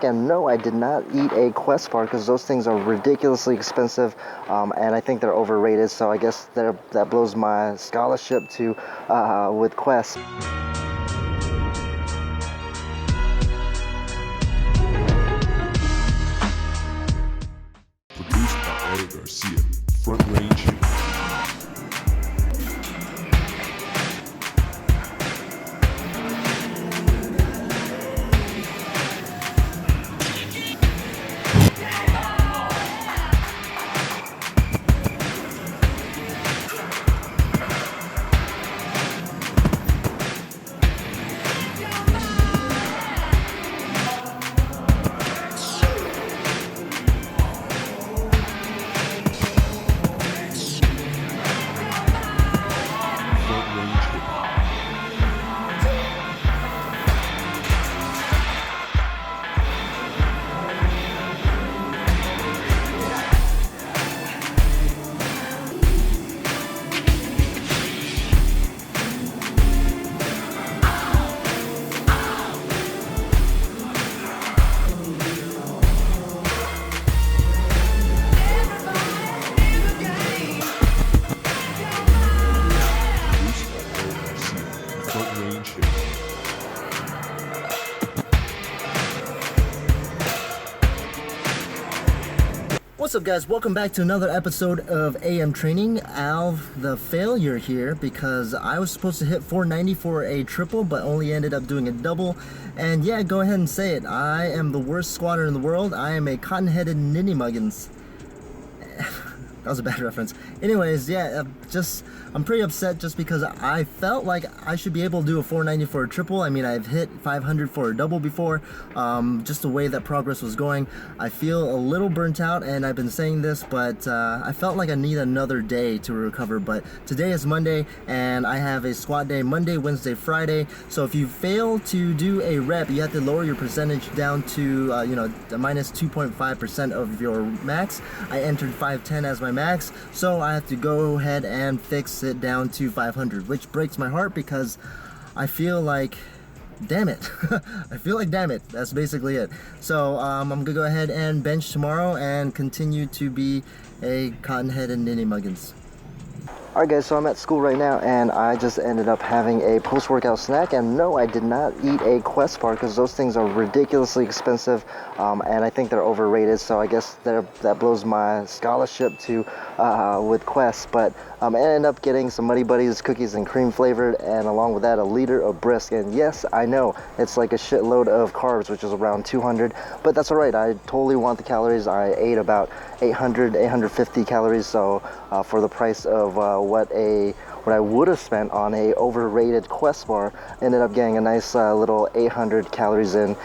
And no, I did not eat a Quest bar because those things are ridiculously expensive, and I think they're overrated. So I guess that blows my scholarship to with Quest. Produced by Eddie Garcia, Front Range Hip. What's up, guys? Welcome back to another episode of AM Training. Alv the failure here because I was supposed to hit 490 for a triple but only ended up doing a double. And yeah, go ahead and say it. I am the worst squatter in the world. I am a cotton-headed ninny muggins. That was a bad reference. Anyways, yeah, I'm pretty upset just because I felt like I should be able to do a 490 for a triple. I mean, I've hit 500 for a double before. Just the way that progress was going, I feel a little burnt out, and I've been saying this, but I felt like I need another day to recover. But today is Monday, and I have a squat day Monday, Wednesday, Friday. So if you fail to do a rep, you have to lower your percentage down to minus 2.5% of your max. I entered 510 as my max, so I have to go ahead and fix it down to 500, which breaks my heart because I feel like damn it. I feel like damn it. That's basically it. So I'm gonna go ahead and bench tomorrow and continue to be a cotton-headed ninny muggins. Alright guys, so I'm at school right now and I just ended up having a post-workout snack, and no, I did not eat a Quest bar because those things are ridiculously expensive, and I think they're overrated. So I guess that blows my scholarship to with Quest. But I ended up getting some Muddy Buddies cookies and cream flavored, and along with that a liter of brisk. And yes, I know it's like a shitload of carbs, which is around 200, but that's alright. I totally want the calories. I ate about 850 calories, so for the price of what I would have spent on a overrated Quest bar, ended up getting a nice little 800 calories in.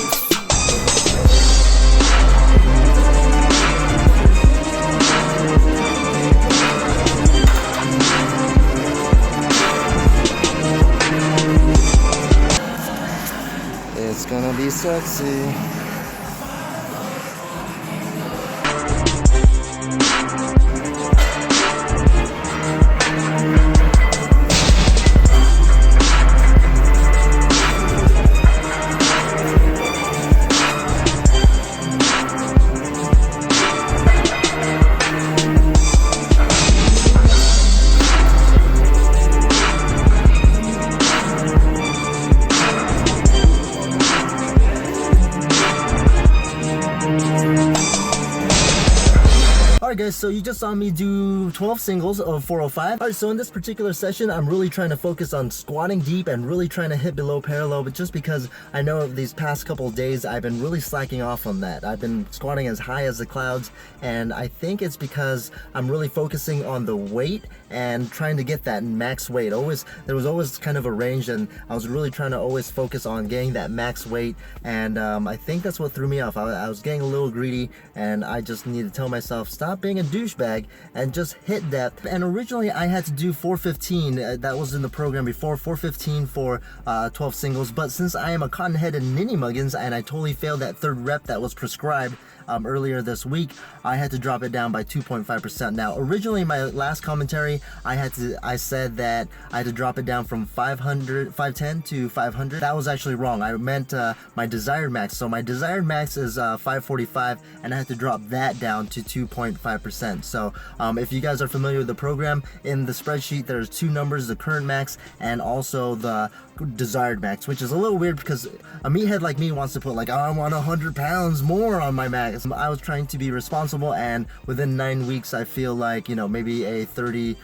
It's gonna be sexy. Alright guys, so you just saw me do 12 singles of 405. Alright, so in this particular session, I'm really trying to focus on squatting deep and really trying to hit below parallel, but just because I know these past couple of days I've been really slacking off on that. I've been squatting as high as the clouds, and I think it's because I'm really focusing on the weight and trying to get that max weight. There was always kind of a range, and I was really trying to always focus on getting that max weight, and I think that's what threw me off. I was getting a little greedy, and I just need to tell myself, stop being a a douchebag and just hit depth. And originally I had to do 415, that was in the program before, 415 for 12 singles, but since I am a cotton-headed ninny muggins and I totally failed that third rep that was prescribed earlier this week, I had to drop it down by 2.5%. Now, originally my last commentary, I said that I had to drop it down from 510 to 500. That was actually wrong. I meant my desired max. So my desired max is 545, and I had to drop that down to 2.5%. So if you guys are familiar with the program, in the spreadsheet there's two numbers, the current max and also the desired max, which is a little weird because a meathead like me wants to put like, oh, I want 100 pounds more on my max. I was trying to be responsible, and within 9 weeks I feel like, you know, maybe a 30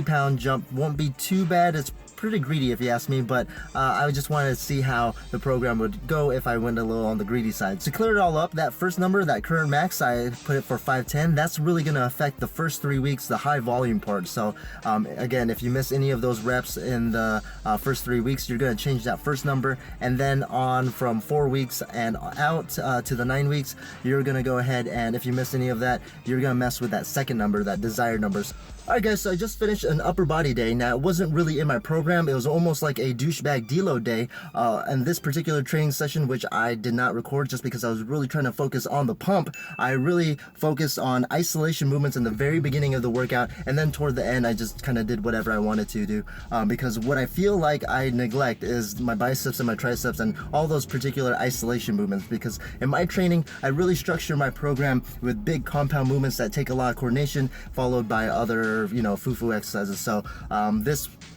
pound jump won't be too bad. It's pretty greedy if you ask me, but I just wanted to see how the program would go if I went a little on the greedy side. To clear it all up, that first number, that current max, I put it for 510. That's really going to affect the first 3 weeks, the high volume part. So again, if you miss any of those reps in the first 3 weeks, you're going to change that first number, and then on from 4 weeks and out to the 9 weeks, you're going to go ahead, and if you miss any of that, you're going to mess with that second number, that desired numbers. Alright guys, so I just finished an upper body day. Now, it wasn't really in my program, it was almost like a douchebag deload day, and this particular training session, which I did not record just because I was really trying to focus on the pump, I really focused on isolation movements in the very beginning of the workout, and then toward the end I just kind of did whatever I wanted to do, because what I feel like I neglect is my biceps and my triceps and all those particular isolation movements, because in my training I really structure my program with big compound movements that take a lot of coordination, followed by other, you know, foo-foo exercises. So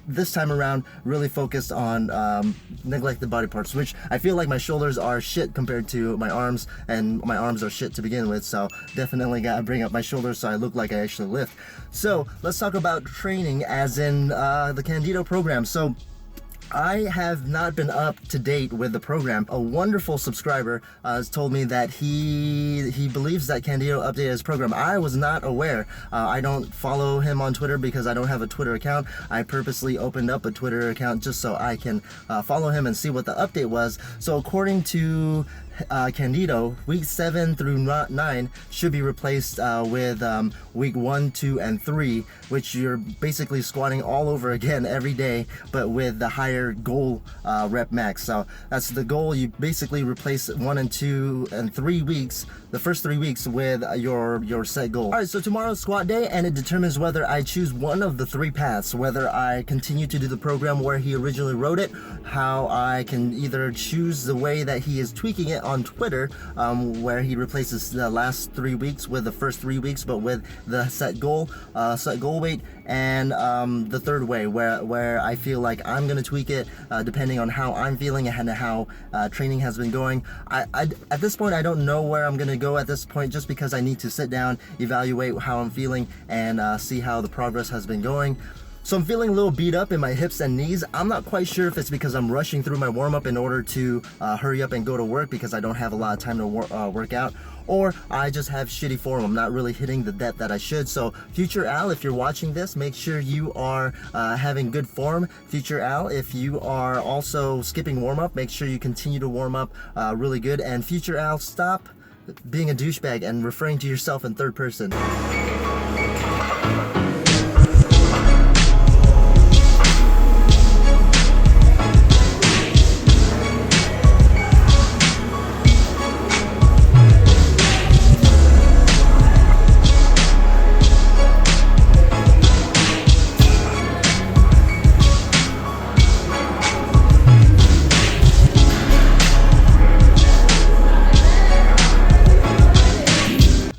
this time around really focused on neglected body parts, which I feel like my shoulders are shit compared to my arms, and my arms are shit to begin with, so definitely gotta bring up my shoulders so I look like I actually lift. So let's talk about training as in the Candito program. So I have not been up to date with the program. A wonderful subscriber has told me that he believes that Candito updated his program. I was not aware. I don't follow him on Twitter because I don't have a Twitter account. I purposely opened up a Twitter account just so I can follow him and see what the update was. So according to Candito, week 7 through 9 should be replaced with week 1, 2, and 3, which you're basically squatting all over again every day, but with the higher goal rep max. So that's the goal. You basically replace 1 and 2 and 3 weeks, the first 3 weeks, with your set goal. Alright, so tomorrow's squat day, and it determines whether I choose one of the 3 paths, whether I continue to do the program where he originally wrote it, how I can either choose the way that he is tweaking it on Twitter, where he replaces the last 3 weeks with the first 3 weeks, but with the set goal weight, and the third way where I feel like I'm gonna tweak it depending on how I'm feeling and how training has been going. At this point I don't know where I'm gonna go at this point, just because I need to sit down, evaluate how I'm feeling, and see how the progress has been going. So I'm feeling a little beat up in my hips and knees. I'm not quite sure if it's because I'm rushing through my warm-up in order to hurry up and go to work because I don't have a lot of time to work out, or I just have shitty form. I'm not really hitting the depth that I should. So future Al, if you're watching this, make sure you are having good form. Future Al, if you are also skipping warm-up, make sure you continue to warm up really good. And future Al, stop being a douchebag and referring to yourself in third person.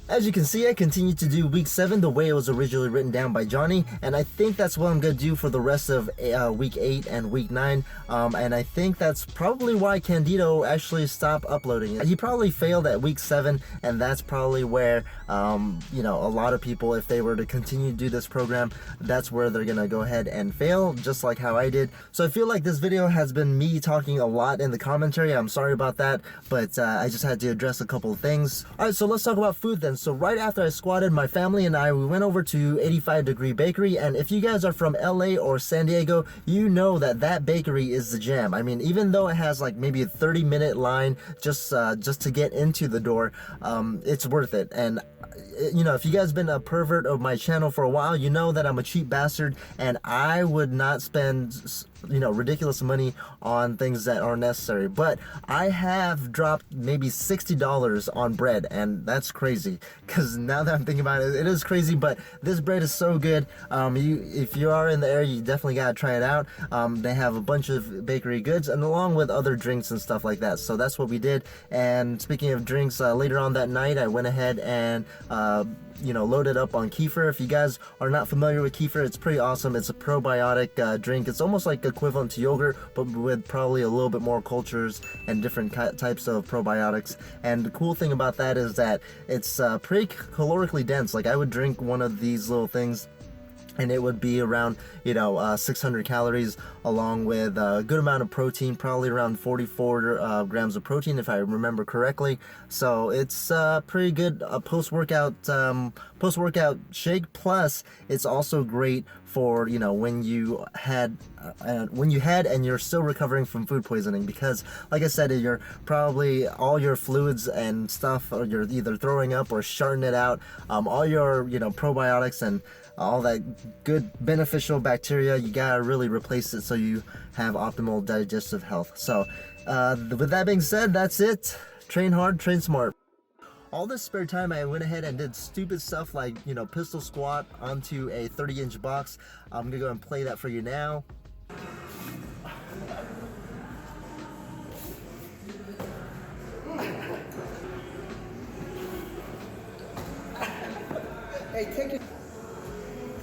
As you can see, I continued to do week 7 the way it was originally written down by Johnny, and I think that's what I'm going to do for the rest of week 8 and week 9, and I think that's probably why Candito actually stopped uploading it. He probably failed at week 7, and that's probably where, you know, a lot of people, if they were to continue to do this program, that's where they're going to go ahead and fail, just like how I did. So I feel like this video has been me talking a lot in the commentary. I'm sorry about that, but I just had to address a couple of things. Alright, so let's talk about food then. So right after I squatted, my family and I, we went over to 85 Degree Bakery, and if you guys are from LA or San Diego, you know that that bakery is the jam. I mean, even though it has like maybe a 30-minute line just to get into the door, it's worth it. And you know, if you guys been a pervert of my channel for a while, you know that I'm a cheap bastard, and I would not spend, you know, ridiculous money on things that aren't necessary. But I have dropped maybe $60 on bread, and that's crazy, because now that I'm thinking about it, it is crazy. But this bread is so good. If you are in the area, you definitely gotta try it out. They have a bunch of bakery goods, and along with other drinks and stuff like that. So that's what we did. And speaking of drinks, later on that night, I went ahead and you know, loaded up on kefir. If you guys are not familiar with kefir, it's pretty awesome. It's a probiotic drink. It's almost like equivalent to yogurt, but with probably a little bit more cultures and different types of probiotics. And the cool thing about that is that it's pretty calorically dense. Like, I would drink one of these little things and it would be around, you know, 600 calories, along with a good amount of protein, probably around 44 grams of protein, if I remember correctly. So it's pretty good post-workout shake. Plus, it's also great for, you know, when you had and you're still recovering from food poisoning, because like I said, you're probably all your fluids and stuff, or you're either throwing up or sharding it out. All your, you know, probiotics and all that good beneficial bacteria, you gotta really replace it so you have optimal digestive health. So with that being said, that's it. Train hard, train smart. All this spare time, I went ahead and did stupid stuff like, you know, pistol squat onto a 30-inch box. I'm gonna go and play that for you now. Hey, take it.